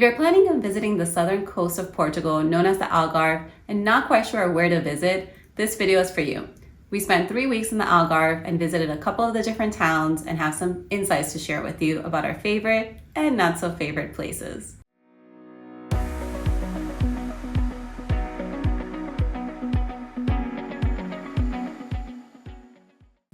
If you're planning on visiting the southern coast of Portugal, known as the Algarve, and not quite sure where to visit, this video is for you. We spent 3 weeks in the Algarve and visited a couple of the different towns and have some insights to share with you about our favorite and not so favorite places.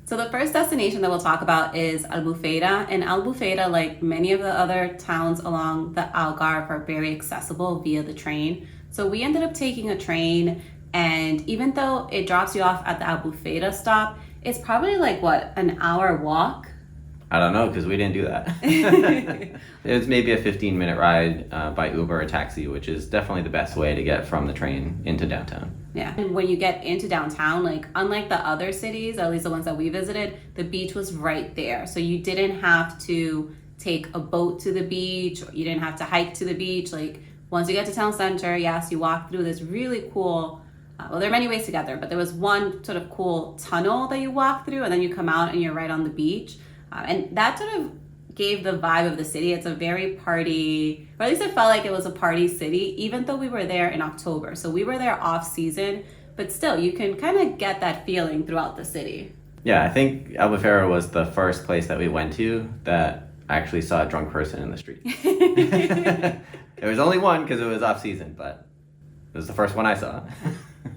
So the first destination that we'll talk about is Albufeira, and Albufeira, like many of the other towns along the Algarve, are very accessible via the train. So we ended up taking a train, and even though it drops you off at the Albufeira stop, it's probably like, what, an hour walk? I don't know, because we didn't do that. It was maybe a 15-minute ride by Uber or taxi, which is definitely the best way to get from the train into downtown. Yeah, and when you get into downtown, like unlike the other cities, at least the ones that we visited, the beach was right there. So you didn't have to take a boat to the beach, or you didn't have to hike to the beach. Like once you get to town center, yes, you walk through this really cool, well, there are many ways to get there, but there was one sort of cool tunnel that you walk through, and then you come out and you're right on the beach. And that sort of gave the vibe of the city. It's a very party, or at least it felt like it was a party city, even though we were there in October. So we were there off season, but still you can kind of get that feeling throughout the city. Yeah, I think Albufeira was the first place that we went to that I actually saw a drunk person in the street. There was only one because it was off season, but it was the first one I saw.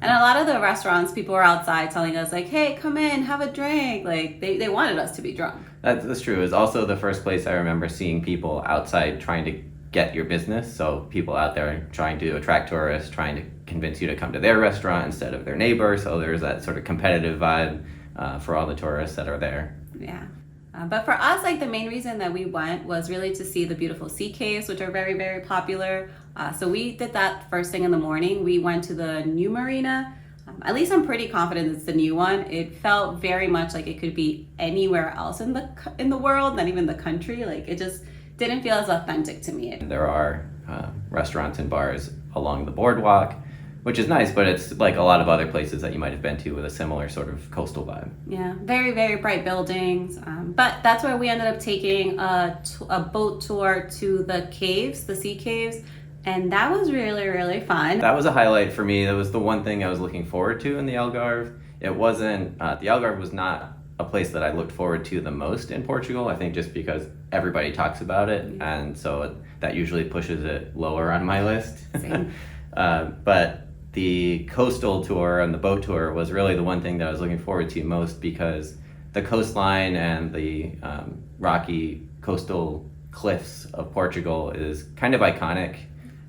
And a lot of the restaurants, people were outside telling us like, hey, come in, have a drink. Like they wanted us to be drunk. That's true. It was also the first place I remember seeing people outside trying to get your business. So people out there trying to attract tourists, trying to convince you to come to their restaurant instead of their neighbor. So there's that sort of competitive vibe for all the tourists that are there. Yeah. But for us, like the main reason that we went was really to see the beautiful sea caves, which are very, very popular. So we did that first thing in the morning. We went to the new marina. At least I'm pretty confident it's the new one. It felt very much like it could be anywhere else in the world, not even the country. Like it just didn't feel as authentic to me. There are restaurants and bars along the boardwalk, which is nice, but it's like a lot of other places that you might have been to with a similar sort of coastal vibe. Yeah, very, very bright buildings. But that's where we ended up taking a boat tour to the caves, the sea caves. And that was really, really fun. That was a highlight for me. That was the one thing I was looking forward to in the Algarve. It wasn't, the Algarve was not a place that I looked forward to the most in Portugal, I think just because everybody talks about it. Yeah. And so that usually pushes it lower on my list. Same. But the coastal tour and the boat tour was really the one thing that I was looking forward to most because the coastline and the rocky coastal cliffs of Portugal is kind of iconic.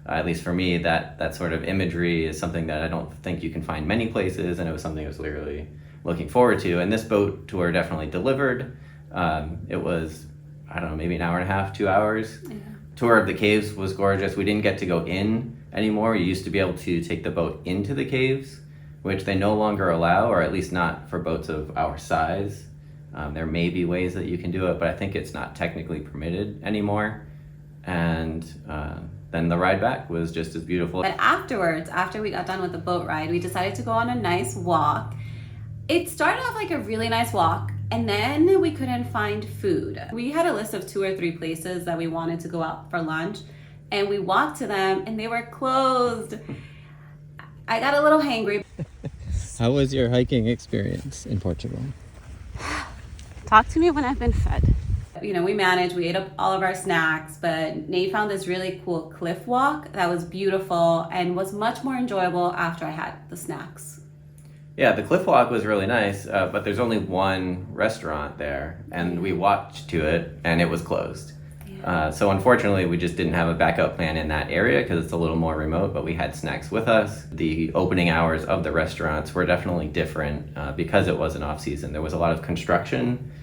At least for me, that sort of imagery is something that I don't think you can find many places, and it was something I was really looking forward to. And this boat tour definitely delivered. It was, I don't know, maybe an hour and a half, 2 hours. Yeah. Tour of the caves was gorgeous. We didn't get to go in anymore. You used to be able to take the boat into the caves, which they no longer allow, or at least not for boats of our size. There may be ways that you can do it, but I think it's not technically permitted anymore. And then the ride back was just as beautiful. But afterwards, after we got done with the boat ride, we decided to go on a nice walk. It started off like a really nice walk, and then we couldn't find food. We had a list of 2 or 3 places that we wanted to go out for lunch, and we walked to them and they were closed. I got a little hangry. How was your hiking experience in Portugal? Talk to me when I've been fed. You know, we ate up all of our snacks, but Nate found this really cool cliff walk that was beautiful and was much more enjoyable after I had the snacks. Yeah, the cliff walk was really nice, but there's only one restaurant there, and we walked to it, and it was closed. Yeah. So unfortunately, we just didn't have a backup plan in that area because it's a little more remote, but we had snacks with us. The opening hours of the restaurants were definitely different because it wasn't off-season. There was a lot of construction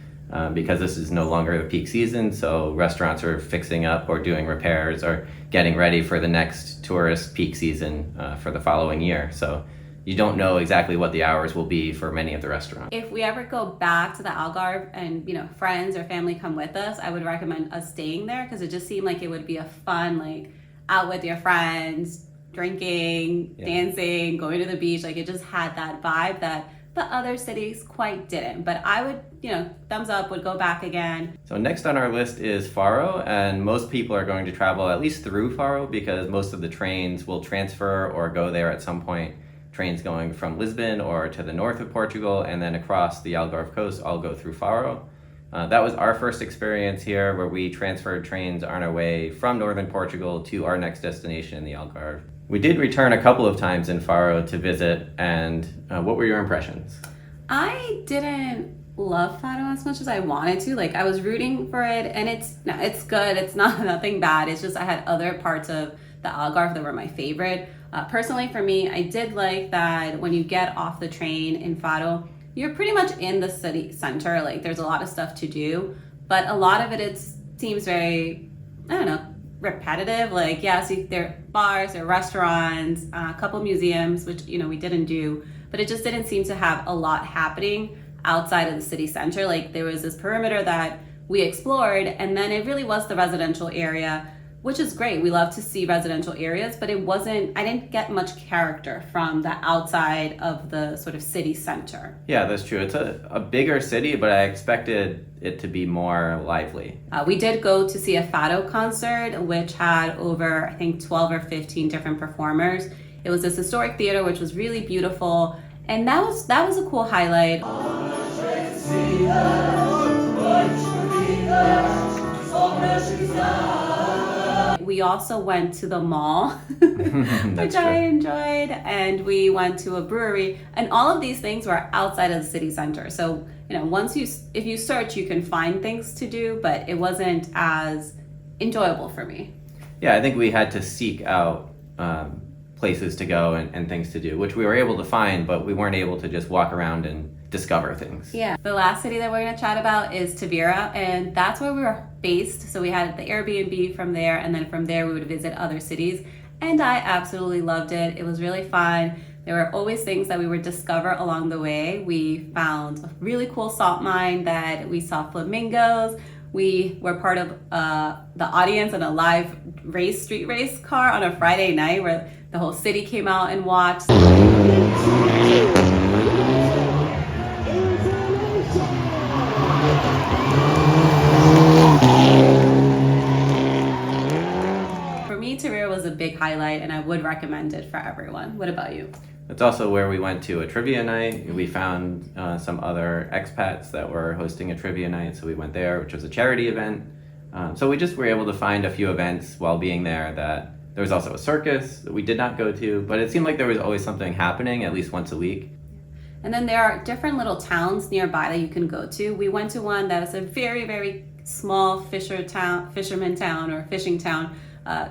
because this is no longer the peak season, so restaurants are fixing up or doing repairs or getting ready for the next tourist peak season for the following year. So you don't know exactly what the hours will be for many of the restaurants. If we ever go back to the Algarve and, you know, friends or family come with us, I would recommend us staying there because it just seemed like it would be a fun, like, out with your friends, drinking, dancing, going to the beach. Like, it just had that vibe that the other cities quite didn't. But I would, thumbs up, would go back again. So next on our list is Faro, and most people are going to travel at least through Faro because most of the trains will transfer or go there at some point. Trains going from Lisbon or to the north of Portugal and then across the Algarve coast all go through Faro. That was our first experience here where we transferred trains on our way from northern Portugal to our next destination, the Algarve. We did return a couple of times in Faro to visit, and what were your impressions? I didn't love Fado as much as I wanted to. Like, I was rooting for it, and it's good. It's not nothing bad. It's just I had other parts of the Algarve that were my favorite. Personally, for me, I did like that when you get off the train in Fado, you're pretty much in the city center. Like, there's a lot of stuff to do, but a lot of it seems very, repetitive. Like, there are bars, there are restaurants, a couple museums, which, we didn't do, but it just didn't seem to have a lot happening outside of the city center. Like, there was this perimeter that we explored, and then it really was the residential area, which is great. We love to see residential areas, but I didn't get much character from the outside of the sort of city center. Yeah, that's true. It's a bigger city, but I expected it to be more lively. We did go to see a fado concert, which had over, I think, 12 or 15 different performers. It was this historic theater, which was really beautiful, and that was a cool highlight. We also went to the mall, which I enjoyed, and we went to a brewery, and all of these things were outside of the city center. So, if you search, you can find things to do, but it wasn't as enjoyable for me. Yeah, I think we had to seek out places to go and things to do, which we were able to find, but we weren't able to just walk around and discover things. Yeah. The last city that we're going to chat about is Tavira, and that's where we were based. So we had the Airbnb from there, and then from there we would visit other cities, and I absolutely loved it. It was really fun. There were always things that we would discover along the way. We found a really cool salt mine that we saw flamingos. We were part of the audience in a live street race car on a Friday night where the whole city came out and watched. For me, Tavira was a big highlight, and I would recommend it for everyone. What about you? It's also where we went to a trivia night. We found some other expats that were hosting a trivia night, so we went there, which was a charity event. So we just were able to find a few events while being there. That there was also a circus that we did not go to, but it seemed like there was always something happening at least once a week. And then there are different little towns nearby that you can go to. We went to one that was a very, very small fisherman town or fishing town,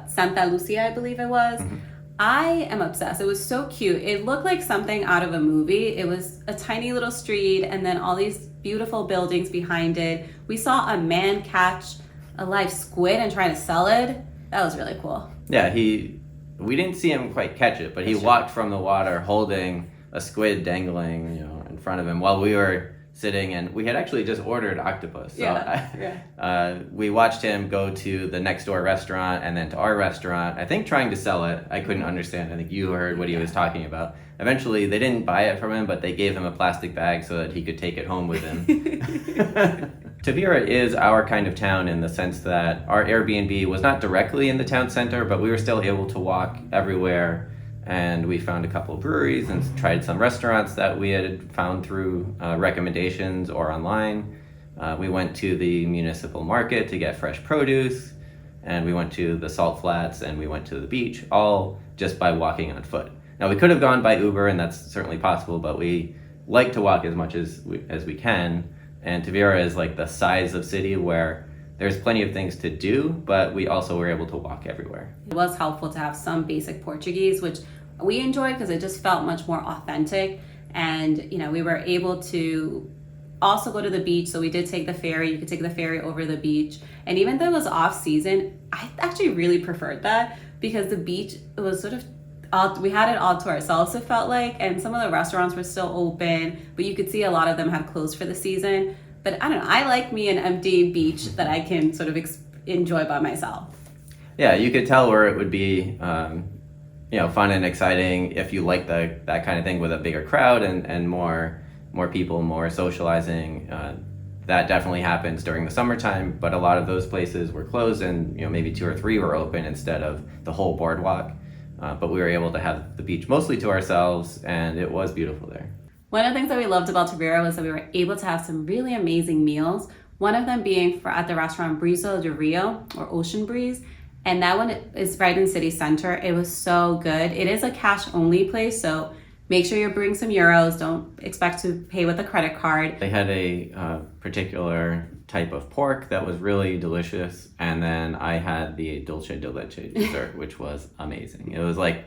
Santa Lucia, I believe it was. Mm-hmm. I am obsessed. It was so cute. It looked like something out of a movie. It was a tiny little street and then all these beautiful buildings behind it. We saw a man catch a live squid and try to sell it. That was really cool. Yeah, we didn't see him quite catch it, but he walked from the water holding a squid dangling, in front of him while we were sitting, and we had actually just ordered octopus. So we watched him go to the next door restaurant and then to our restaurant, I think trying to sell it. I couldn't understand. I think you heard what he was talking about. Eventually, they didn't buy it from him, but they gave him a plastic bag so that he could take it home with him. Tavira is our kind of town in the sense that our Airbnb was not directly in the town center, but we were still able to walk everywhere. And we found a couple of breweries and tried some restaurants that we had found through recommendations or online. We went to the municipal market to get fresh produce, and we went to the salt flats, and we went to the beach, all just by walking on foot. Now, we could have gone by Uber, and that's certainly possible, but we like to walk as much as we can. And Tavira is like the size of city where there's plenty of things to do, but we also were able to walk everywhere. It was helpful to have some basic Portuguese, which we enjoyed because it just felt much more authentic. And, we were able to also go to the beach. So we did take the ferry. You could take the ferry over the beach. And even though it was off season, I actually really preferred that because the beach, it was sort of, we had it all to ourselves, it felt like, and some of the restaurants were still open, but you could see a lot of them had closed for the season. But I don't know, I like me an empty beach that I can sort of enjoy by myself. Yeah, you could tell where it would be fun and exciting if you like that kind of thing with a bigger crowd and more more people, more socializing. That definitely happens during the summertime, but a lot of those places were closed, and maybe 2 or 3 were open instead of the whole boardwalk. But we were able to have the beach mostly to ourselves, and it was beautiful there. One of the things that we loved about Tavira was that we were able to have some really amazing meals. One of them being at the restaurant Brizo de Rio, or Ocean Breeze. And that one is right in city center. It was so good. It is a cash only place, so make sure you bring some euros. Don't expect to pay with a credit card. They had a particular type of pork that was really delicious. And then I had the dulce de leche dessert, which was amazing. It was like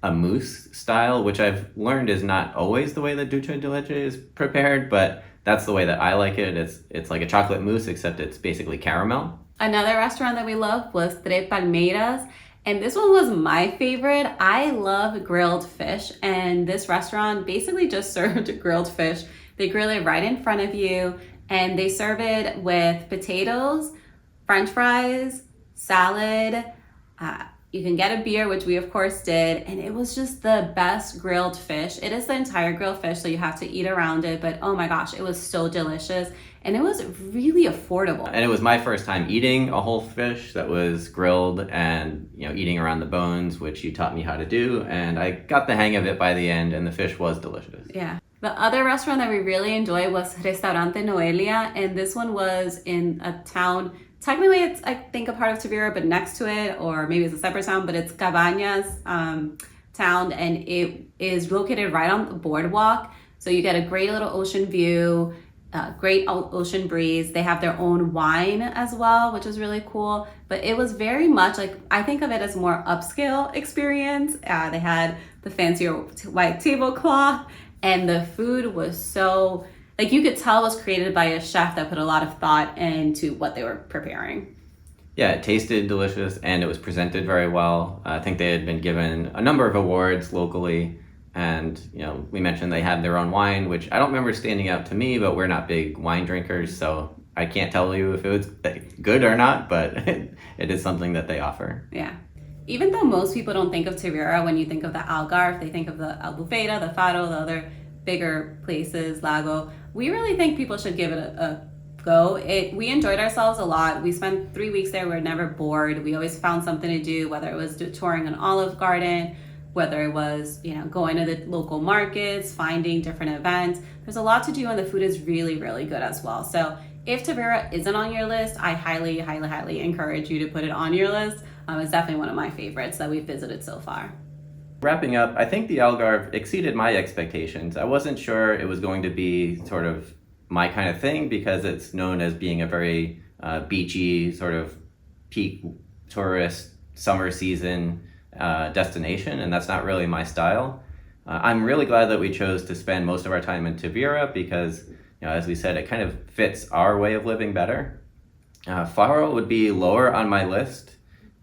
a mousse style, which I've learned is not always the way that dulce de leche is prepared, but that's the way that I like it. It's like a chocolate mousse, except it's basically caramel. Another restaurant that we loved was Tres Palmeiras, and this one was my favorite. I love grilled fish, and this restaurant basically just served grilled fish. They grill it right in front of you, and they serve it with potatoes, French fries, salad. You can get a beer, which we of course did, and it was just the best grilled fish. It is the entire grilled fish, so you have to eat around it, but oh my gosh, it was so delicious, and it was really affordable. And it was my first time eating a whole fish that was grilled and eating around the bones, which you taught me how to do, and I got the hang of it by the end, and the fish was delicious. Yeah. The other restaurant that we really enjoyed was Restaurante Noelia, and this one was in a town. Technically, it's, I think, a part of Tavira, but next to it, or maybe it's a separate town, but it's Cabañas town, and it is located right on the boardwalk. So you get a great little ocean view, great ocean breeze. They have their own wine as well, which is really cool. But it was very much like, I think of it as more upscale experience. They had the fancier white tablecloth, and the food was so... like you could tell it was created by a chef that put a lot of thought into what they were preparing. Yeah, it tasted delicious and it was presented very well. I think they had been given a number of awards locally, and we mentioned they had their own wine, which I don't remember standing out to me, but we're not big wine drinkers, so I can't tell you if it was good or not, but it is something that they offer. Yeah. Even though most people don't think of Tavira when you think of the Algarve, they think of the Albufeira, the Faro, the other bigger places, Lago. We really think people should give it a go. We enjoyed ourselves a lot. We spent 3 weeks there. We were never bored. We always found something to do, whether it was touring an Olive Garden, whether it was going to the local markets, finding different events. There's a lot to do, and the food is really, really good as well. So if Tavira isn't on your list, I highly, highly, highly encourage you to put it on your list. It's definitely one of my favorites that we've visited so far. Wrapping up, I think the Algarve exceeded my expectations. I wasn't sure it was going to be sort of my kind of thing because it's known as being a very beachy, sort of peak tourist summer season destination, and that's not really my style. I'm really glad that we chose to spend most of our time in Tavira because, as we said, it kind of fits our way of living better. Faro would be lower on my list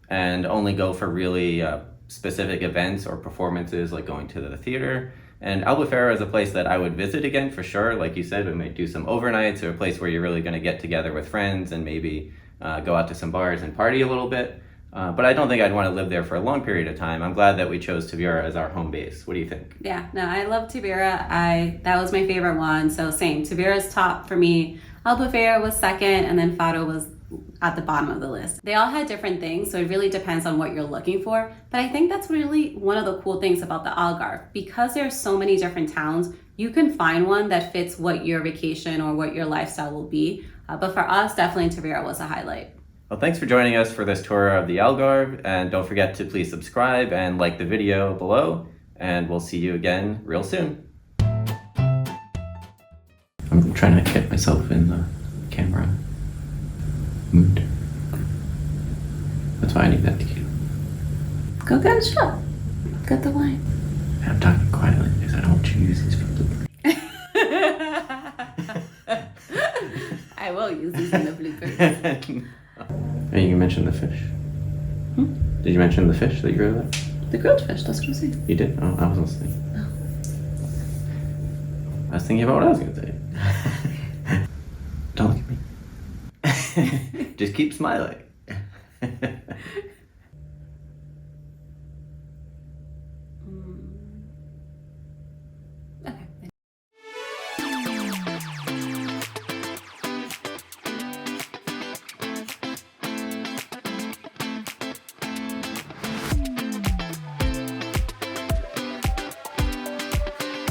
and only go for really specific events or performances like going to the theater. And Albufeira is a place that I would visit again for sure. Like you said, we might do some overnights, or a place where you're really going to get together with friends and maybe go out to some bars and party a little bit. But I don't think I'd want to live there for a long period of time. I'm glad that we chose Tavira as our home base. What do you think? Yeah, no, I love Tavira. That was my favorite one. So same, Tavira's top for me. Albufeira was second, and then Fado was at the bottom of the list. They all had different things, so it really depends on what you're looking for. But I think that's really one of the cool things about the Algarve. Because there are so many different towns, you can find one that fits what your vacation or what your lifestyle will be. But for us, definitely Tavira was a highlight. Well, thanks for joining us for this tour of the Algarve, and don't forget to please subscribe and like the video below, and we'll see you again real soon. I'm trying to get myself in the camera mood. That's why I need that tequila. Go get a shot. Get the wine. I'm talking quietly because I don't want you to use these for bloopers. I will use these in the bloopers. And you mentioned the fish. Did you mention the fish that you grilled at? The grilled fish, that's what I was saying. You did? Oh, I wasn't listening. Oh. I was thinking about what I was going to say. Don't look at me. Just keep smiling.